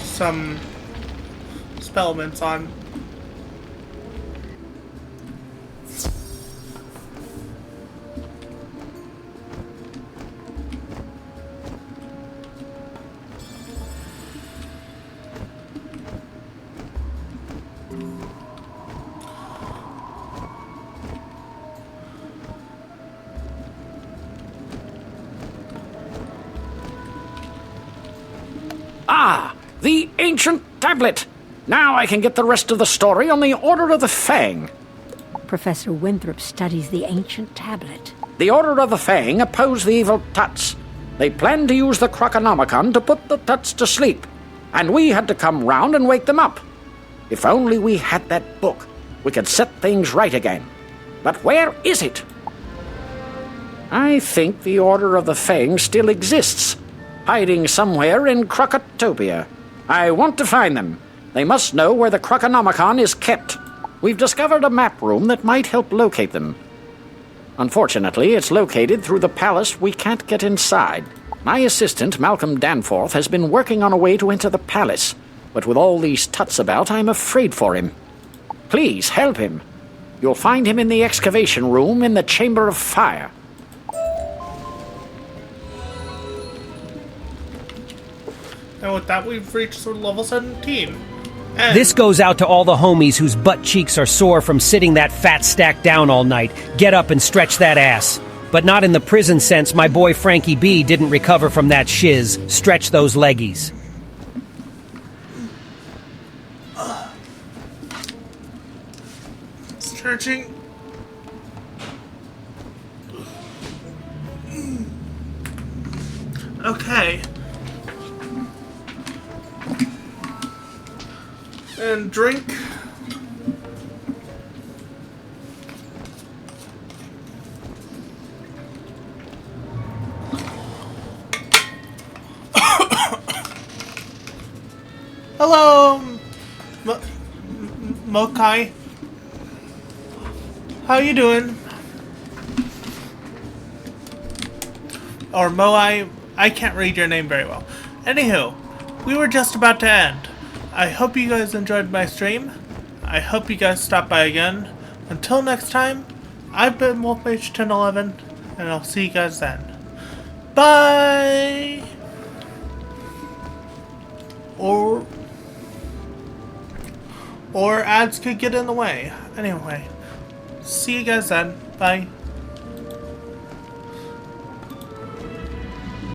some spellments on.
Ah, the ancient tablet! Now I can get the rest of the story on the Order of the Fang.
Professor Winthrop studies the ancient tablet.
The Order of the Fang oppose the evil Tuts. They planned to use the Krokonomicon to put the Tuts to sleep, and we had to come round and wake them up. If only we had that book, we could set things right again. But where is it? I think the Order of the Fang still exists, hiding somewhere in Krokotopia. I want to find them. They must know where the Krokonomicon is kept. We've discovered a map room that might help locate them. Unfortunately, it's located through the palace. We can't get inside. My assistant, Malcolm Danforth, has been working on a way to enter the palace, but with all these Tuts about, I'm afraid for him. Please, help him. You'll find him in the excavation room in the Chamber of Fire.
And with that, we've reached level 17.
This goes out to all the homies whose butt cheeks are sore from sitting that fat stack down all night. Get up and stretch that ass. But not in the prison sense. My boy Frankie B didn't recover from that shiz. Stretch those leggies.
Stretching. Okay. And drink. Hello, Mokai. How you doing? Or Moai, I can't read your name very well. Anywho, we were just about to end. I hope you guys enjoyed my stream. I hope you guys stop by again. Until next time, I've been WolfMage1011, and I'll see you guys then. Bye! Or ads could get in the way. Anyway, see you guys then. Bye.